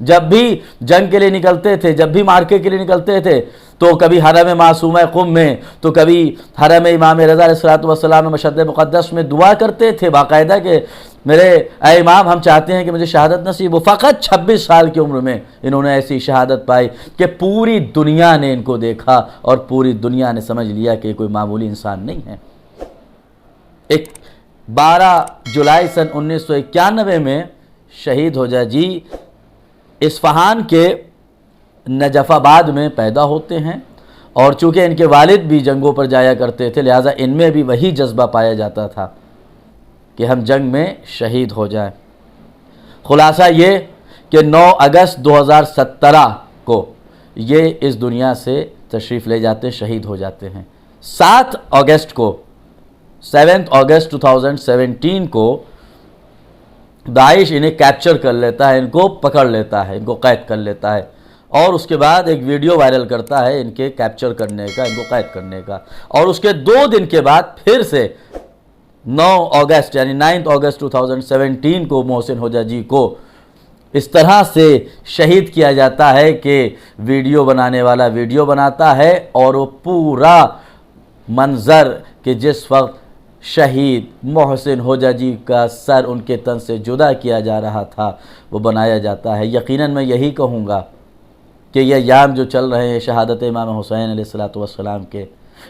جب بھی جنگ کے لیے نکلتے تھے، جب بھی مارکے کے لیے نکلتے تھے، تو کبھی حرم معصومہ قم میں، تو کبھی حرم امام رضا علیہ الصلوۃ والسلام مشہد مقدس میں دعا کرتے تھے باقاعدہ کہ میرے اے امام، ہم چاہتے ہیں کہ مجھے شہادت نصیب ہو۔ فقط 26 سال کی عمر میں انہوں نے ایسی شہادت پائی کہ پوری دنیا نے ان کو دیکھا اور پوری دنیا نے سمجھ لیا کہ کوئی معمولی انسان نہیں ہے۔ 12 جولائی سن 1991 میں شہید ہوجا جی اصفہان کے نجف آباد میں پیدا ہوتے ہیں، اور چونکہ ان کے والد بھی جنگوں پر جایا کرتے تھے، لہٰذا ان میں بھی وہی جذبہ پایا جاتا تھا کہ ہم جنگ میں شہید ہو جائیں۔ خلاصہ یہ کہ 9 اگست 2017 کو یہ اس دنیا سے تشریف لے جاتے، شہید ہو جاتے ہیں۔ 7 اگست 2017 کو داعش انہیں کیپچر کر لیتا ہے، ان کو پکڑ لیتا ہے، ان کو قید کر لیتا ہے، اور اس کے بعد ایک ویڈیو وائرل کرتا ہے ان کے کیپچر کرنے کا، ان کو قید کرنے کا، اور اس کے 2 دن کے بعد پھر سے 9 اگست یعنی 9 اگست 2017 کو محسن ہوجا جی کو اس طرح سے شہید کیا جاتا ہے کہ ویڈیو بنانے والا ویڈیو بناتا ہے، اور وہ پورا منظر کہ جس وقت شہید محسن ہوجا جی کا سر ان کے تن سے جدا کیا جا رہا تھا وہ بنایا جاتا ہے۔ یقیناً میں یہی کہوں گا کہ یہ ایام جو چل رہے ہیں شہادت امام حسین علیہ الصلوۃ والسلام کے،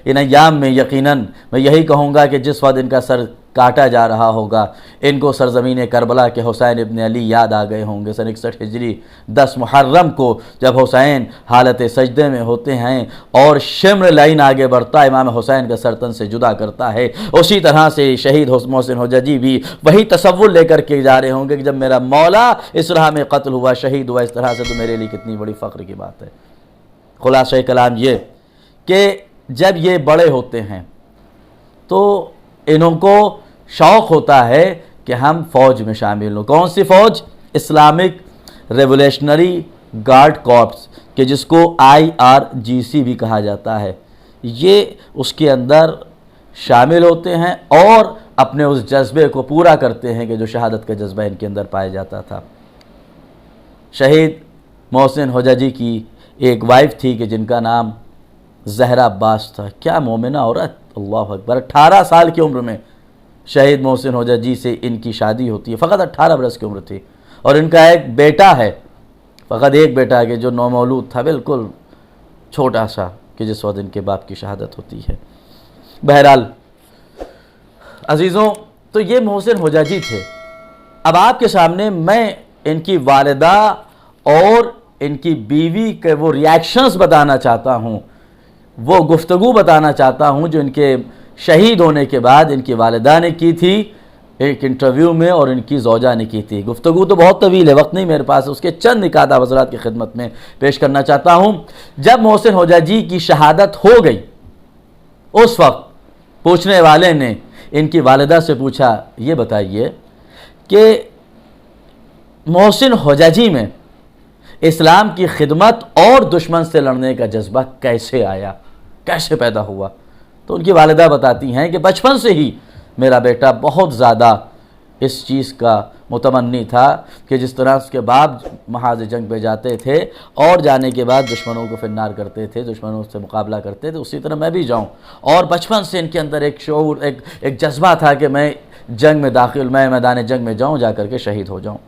ان ایام میں یقیناً میں یہی کہوں گا کہ جس وقت ان کا سر کاٹا جا رہا ہوگا، ان کو سرزمین کربلا کے حسین ابن علی یاد آ گئے ہوں گے۔ سن 61 ہجری 10 محرم کو جب حسین حالت سجدے میں ہوتے ہیں اور شمر لائن آگے بڑھتا ہے، امام حسین کا سر تن سے جدا کرتا ہے، اسی طرح سے شہید محسن ہوجا جی بھی وہی تصور لے کر کے جا رہے ہوں گے کہ جب میرا مولا اس راہ میں قتل ہوا، شہید ہوا اس طرح سے، تو میرے لیے کتنی بڑی فخر کی بات ہے۔ خلاصہ کلام یہ کہ جب یہ بڑے ہوتے ہیں تو انہوں کو شوق ہوتا ہے کہ ہم فوج میں شامل ہوں۔ کون سی فوج؟ اسلامک ریولیشنری گارڈ کارپس، کہ جس کو IRGC بھی کہا جاتا ہے، یہ اس کے اندر شامل ہوتے ہیں اور اپنے اس جذبے کو پورا کرتے ہیں کہ جو شہادت کا جذبہ ان کے اندر پایا جاتا تھا۔ شہید محسن ہوجا جی کی ایک وائف تھی کہ جن کا نام زہرا عباس تھا۔ کیا مومنہ عورت، اللہ اکبر! 18 سال کی عمر میں شہید محسن ہوجا جی سے ان کی شادی ہوتی ہے، فقط 18 برس کی عمر تھی، اور ان کا ایک بیٹا ہے، فقط ایک بیٹا ہے کہ جو نومولود تھا، بالکل چھوٹا سا، کہ جس وقت ان کے باپ کی شہادت ہوتی ہے۔ بہرحال عزیزوں، تو یہ محسن ہوجا جی تھے۔ اب آپ کے سامنے میں ان کی والدہ اور ان کی بیوی کے وہ ریاکشنز بتانا چاہتا ہوں، وہ گفتگو بتانا چاہتا ہوں جو ان کے شہید ہونے کے بعد ان کی والدہ نے کی تھی ایک انٹرویو میں، اور ان کی زوجہ نے کی تھی۔ گفتگو تو بہت طویل ہے، وقت نہیں میرے پاس، اس کے چند نکات حضرات کی خدمت میں پیش کرنا چاہتا ہوں۔ جب محسن ہوجا جی کی شہادت ہو گئی، اس وقت پوچھنے والے نے ان کی والدہ سے پوچھا، یہ بتائیے کہ محسن ہوجا جی میں اسلام کی خدمت اور دشمن سے لڑنے کا جذبہ کیسے آیا، کیسے پیدا ہوا؟ تو ان کی والدہ بتاتی ہیں کہ بچپن سے ہی میرا بیٹا بہت زیادہ اس چیز کا متمنی تھا کہ جس طرح اس کے باپ محاذ جنگ پہ جاتے تھے اور جانے کے بعد دشمنوں کو فنار کرتے تھے، دشمنوں سے مقابلہ کرتے تھے، اسی طرح میں بھی جاؤں، اور بچپن سے ان کے اندر ایک شعور، ایک جذبہ تھا کہ میں جنگ میں میں میدان جنگ میں جاؤں، جا کر کے شہید ہو جاؤں۔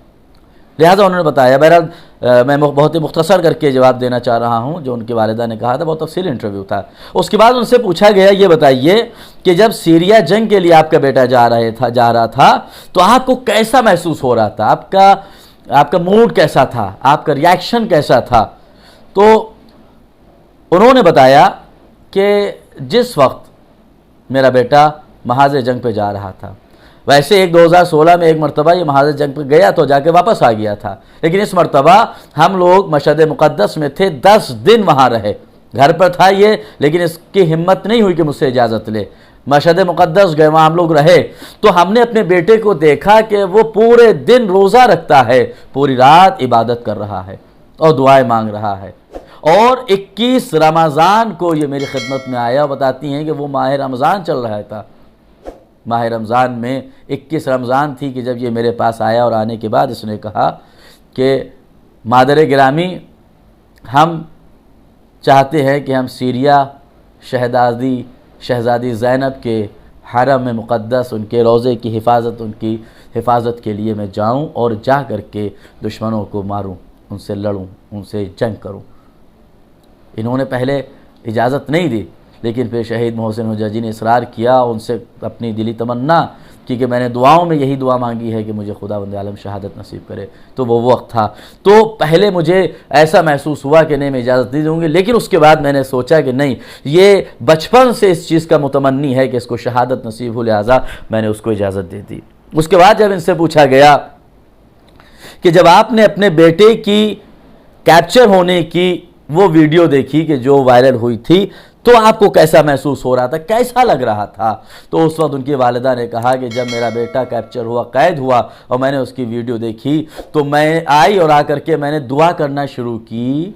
لہٰذا انہوں نے بتایا، بہرحال میں بہت ہی مختصر کر کے جواب دینا چاہ رہا ہوں جو ان کی والدہ نے کہا تھا، بہت تفصیل انٹرویو تھا۔ اس کے بعد ان سے پوچھا گیا، یہ بتائیے کہ جب سیریا جنگ کے لیے آپ کا بیٹا جا رہا تھا تو آپ کو کیسا محسوس ہو رہا تھا، آپ کا موڈ کیسا تھا، آپ کا ریاکشن کیسا تھا؟ تو انہوں نے بتایا کہ جس وقت میرا بیٹا محاذ جنگ پہ جا رہا تھا، ویسے 2016 میں ایک مرتبہ یہ محاذ جنگ پہ گیا تو جا کے واپس آ گیا تھا، لیکن اس مرتبہ ہم لوگ مشہد مقدس میں تھے، 10 دن وہاں رہے، گھر پر تھا یہ، لیکن اس کی ہمت نہیں ہوئی کہ مجھ سے اجازت لے، مشہد مقدس گئے، وہاں ہم لوگ رہے، تو ہم نے اپنے بیٹے کو دیکھا کہ وہ پورے دن روزہ رکھتا ہے، پوری رات عبادت کر رہا ہے اور دعائیں مانگ رہا ہے، اور 21 رمضان کو یہ میری خدمت میں آیا، بتاتی ہیں کہ وہ ماہ رمضان چل رہا تھا، ماہ رمضان میں 21 رمضان تھی کہ جب یہ میرے پاس آیا، اور آنے کے بعد اس نے کہا کہ مادر گرامی، ہم چاہتے ہیں کہ ہم سیریا شہزادی زینب کے حرم مقدس، ان کے روضے کی حفاظت کے لیے میں جاؤں اور جا کر کے دشمنوں کو ماروں، ان سے لڑوں، ان سے جنگ کروں۔ انہوں نے پہلے اجازت نہیں دی، لیکن پھر شہید محسن حجاجی نے اصرار کیا، ان سے اپنی دلی تمنا کی کہ میں نے دعاؤں میں یہی دعا مانگی ہے کہ مجھے خداوند عالم شہادت نصیب کرے۔ تو وہ وقت تھا، تو پہلے مجھے ایسا محسوس ہوا کہ نہیں میں اجازت نہیں دوں گی، لیکن اس کے بعد میں نے سوچا کہ نہیں، یہ بچپن سے اس چیز کا متمنی ہے کہ اس کو شہادت نصیب ہو، لہٰذا میں نے اس کو اجازت دے دی۔ اس کے بعد جب ان سے پوچھا گیا کہ جب آپ نے اپنے بیٹے کی کیپچر ہونے کی وہ ویڈیو دیکھی کہ جو وائرل ہوئی تھی، تو آپ کو کیسا محسوس ہو رہا تھا، کیسا لگ رہا تھا؟ تو اس وقت ان کی والدہ نے کہا کہ جب میرا بیٹا کیپچر ہوا، قید ہوا، اور میں نے اس کی ویڈیو دیکھی تو میں آئی اور آ کر کے میں نے دعا کرنا شروع کی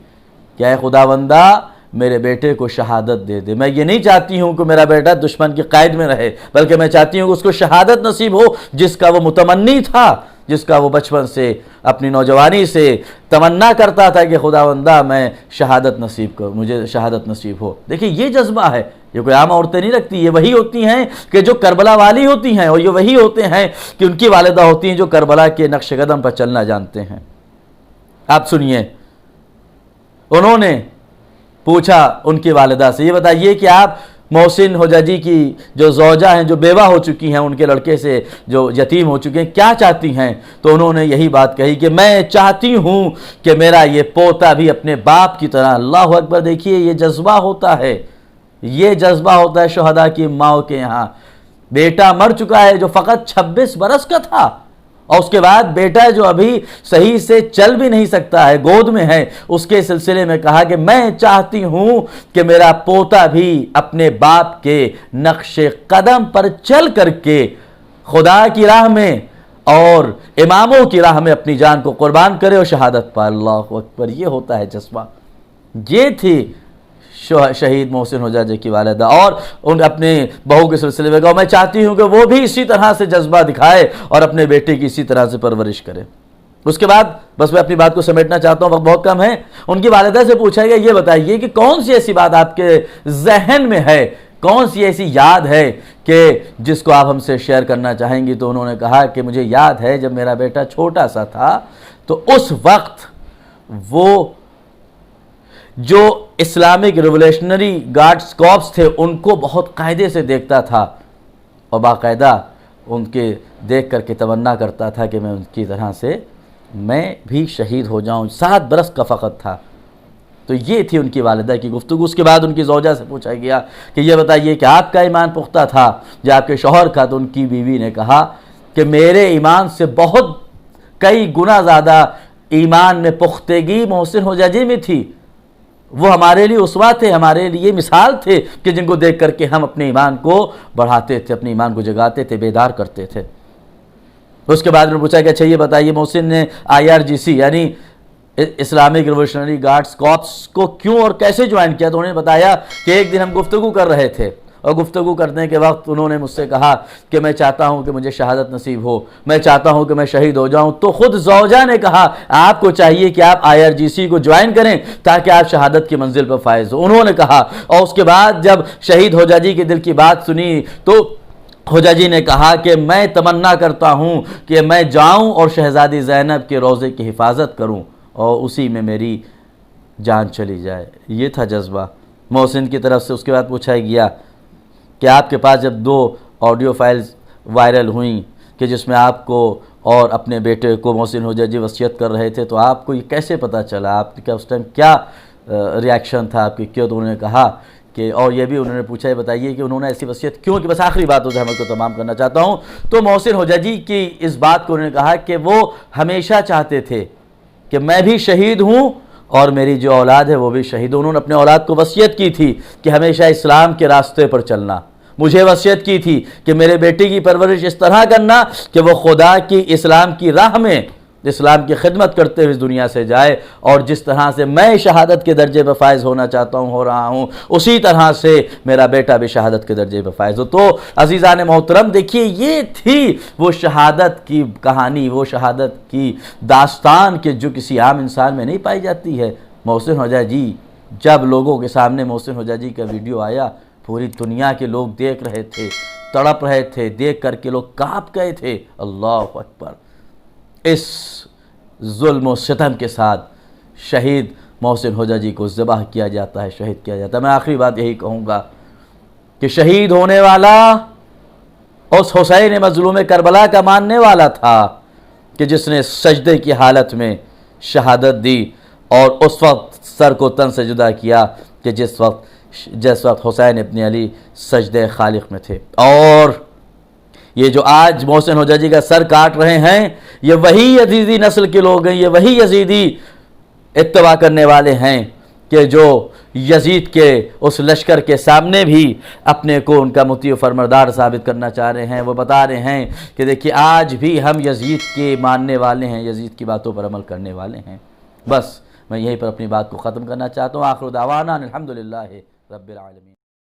کہ اے خداوندہ میرے بیٹے کو شہادت دے دے۔ میں یہ نہیں چاہتی ہوں کہ میرا بیٹا دشمن کی قید میں رہے، بلکہ میں چاہتی ہوں کہ اس کو شہادت نصیب ہو، جس کا وہ متمنی تھا، جس کا وہ بچپن سے اپنی نوجوانی سے تمنا کرتا تھا کہ خداوندہ میں شہادت نصیب کروں، مجھے شہادت نصیب ہو۔ دیکھیں یہ جذبہ ہے، یہ کوئی عام عورتیں نہیں رکھتی، یہ وہی ہوتی ہیں کہ جو کربلا والی ہوتی ہیں، اور یہ وہی ہوتے ہیں کہ ان کی والدہ ہوتی ہیں جو کربلا کے نقش قدم پر چلنا جانتے ہیں۔ آپ سنیے، انہوں نے پوچھا ان کی والدہ سے، یہ بتائیے کہ آپ محسن حجاجی کی جو زوجہ ہیں، جو بیوہ ہو چکی ہیں، ان کے لڑکے سے جو یتیم ہو چکے ہیں، کیا چاہتی ہیں؟ تو انہوں نے یہی بات کہی کہ میں چاہتی ہوں کہ میرا یہ پوتا بھی اپنے باپ کی طرح۔ اللہ اکبر! دیکھیے یہ جذبہ ہوتا ہے، یہ جذبہ ہوتا ہے شہداء کی ماؤں کے یہاں۔ بیٹا مر چکا ہے جو فقط 26 برس کا تھا، اور اس کے بعد بیٹا جو ابھی صحیح سے چل بھی نہیں سکتا ہے، گود میں ہے، اس کے سلسلے میں کہا کہ میں چاہتی ہوں کہ میرا پوتا بھی اپنے باپ کے نقش قدم پر چل کر کے خدا کی راہ میں اور اماموں کی راہ میں اپنی جان کو قربان کرے اور شہادت پائے۔ اللہ اکبر! یہ ہوتا ہے جذبہ۔ یہ تھی شہید محسن حجاجی کی والدہ، اور ان اپنے بہو کے سلسلے میں کہا میں چاہتی ہوں کہ وہ بھی اسی طرح سے جذبہ دکھائے اور اپنے بیٹے کی اسی طرح سے پرورش کرے۔ اس کے بعد بس میں اپنی بات کو سمیٹنا چاہتا ہوں، وقت بہت کم ہے۔ ان کی والدہ سے پوچھا گیا یہ بتائیے کہ کون سی ایسی بات آپ کے ذہن میں ہے، کون سی ایسی یاد ہے کہ جس کو آپ ہم سے شیئر کرنا چاہیں گی؟ تو انہوں نے کہا کہ مجھے یاد ہے جب میرا بیٹا چھوٹا سا تھا تو اس وقت وہ جو اسلامک ریولیشنری گارڈز کارپس تھے ان کو بہت قاعدے سے دیکھتا تھا، اور باقاعدہ ان کے دیکھ کر کے تمنا کرتا تھا کہ میں ان کی طرح سے میں بھی شہید ہو جاؤں۔ 7 برس کا فقط تھا۔ تو یہ تھی ان کی والدہ کی گفتگو۔ اس کے بعد ان کی زوجہ سے پوچھا گیا کہ یہ بتائیے کہ آپ کا ایمان پختہ تھا یا آپ کے شوہر کا؟ تو ان کی بیوی نے کہا کہ میرے ایمان سے بہت کئی گنا زیادہ ایمان میں پختگی محسن حجاجی میں تھی۔ وہ ہمارے لیے اسوہ تھے، ہمارے لیے مثال تھے کہ جن کو دیکھ کر کے ہم اپنے ایمان کو بڑھاتے تھے، اپنے ایمان کو جگاتے تھے، بیدار کرتے تھے۔ اس کے بعد انہوں نے پوچھا کہ اچھا یہ بتائیے محسن نے IRGC یعنی اسلامک ریولیشنری گارڈز کارپس کو کیوں اور کیسے جوائن کیا؟ تو انہوں نے بتایا کہ ایک دن ہم گفتگو کر رہے تھے، اور گفتگو کرنے کے وقت انہوں نے مجھ سے کہا کہ میں چاہتا ہوں کہ مجھے شہادت نصیب ہو، میں چاہتا ہوں کہ میں شہید ہو جاؤں۔ تو خود زوجہ نے کہا آپ کو چاہیے کہ آپ IRGC کو جوائن کریں تاکہ آپ شہادت کی منزل پر فائز ہو، انہوں نے کہا۔ اور اس کے بعد جب شہید حجاجی کے دل کی بات سنی تو حجاجی نے کہا کہ میں تمنا کرتا ہوں کہ میں جاؤں اور شہزادی زینب کے روضے کی حفاظت کروں اور اسی میں میری جان چلی جائے۔ یہ تھا جذبہ محسن کی طرف سے۔ اس کے بعد پوچھا گیا کہ آپ کے پاس جب 2 آڈیو فائلز وائرل ہوئیں کہ جس میں آپ کو اور اپنے بیٹے کو محسن حجاجی وصیت کر رہے تھے، تو آپ کو یہ کیسے پتہ چلا؟ آپ کا اس ٹائم کیا ریاکشن تھا آپ کی؟ کیوں؟ تو انہوں نے کہا کہ اور یہ بھی انہوں نے پوچھا یہ بتائیے کہ انہوں نے ایسی وصیت کیوں کی؟ بس آخری بات اسے ہم کو تمام کرنا چاہتا ہوں۔ تو محسن حجاجی کی اس بات کو انہوں نے کہا کہ وہ ہمیشہ چاہتے تھے کہ میں بھی شہید ہوں اور میری جو اولاد ہے وہ بھی شہید۔ انہوں نے اپنے اولاد کو وصیت کی تھی کہ ہمیشہ اسلام کے راستے پر چلنا۔ مجھے وصیت کی تھی کہ میرے بیٹے کی پرورش اس طرح کرنا کہ وہ خدا کی اسلام کی راہ میں اسلام کی خدمت کرتے ہوئے اس دنیا سے جائے، اور جس طرح سے میں شہادت کے درجے پہ فائز ہونا چاہتا ہوں، ہو رہا ہوں، اسی طرح سے میرا بیٹا بھی شہادت کے درجے پہ فائز ہو۔ تو عزیزان محترم دیکھیے، یہ تھی وہ شہادت کی کہانی، وہ شہادت کی داستان کہ جو کسی عام انسان میں نہیں پائی جاتی ہے۔ محسن حجاجی، جب لوگوں کے سامنے محسن حجاجی کا ویڈیو آیا، پوری دنیا کے لوگ دیکھ رہے تھے، تڑپ رہے تھے، دیکھ کر کے لوگ کانپ گئے تھے۔ اللہ اکبر! اس ظلم و ستم کے ساتھ شہید محسن حجاجی کو ذبح کیا جاتا ہے، شہید کیا جاتا ہے۔ میں آخری بات یہی کہوں گا کہ شہید ہونے والا اس حسین مظلوم کربلا کا ماننے والا تھا کہ جس نے سجدے کی حالت میں شہادت دی، اور اس وقت سر کو تن سے جدا کیا کہ جس وقت حسین ابن علی سجدے خالق میں تھے۔ اور یہ جو آج محسن حجاجی کا سر کاٹ رہے ہیں، یہ وہی یزیدی نسل کے لوگ ہیں، یہ وہی یزیدی اتباع کرنے والے ہیں کہ جو یزید کے اس لشکر کے سامنے بھی اپنے کو ان کا مطیع و فرمانبردار ثابت کرنا چاہ رہے ہیں۔ وہ بتا رہے ہیں کہ دیکھیے آج بھی ہم یزید کے ماننے والے ہیں، یزید کی باتوں پر عمل کرنے والے ہیں۔ بس میں یہیں پر اپنی بات کو ختم کرنا چاہتا ہوں۔ آخر دعوانا الحمدللہ رب العالمین۔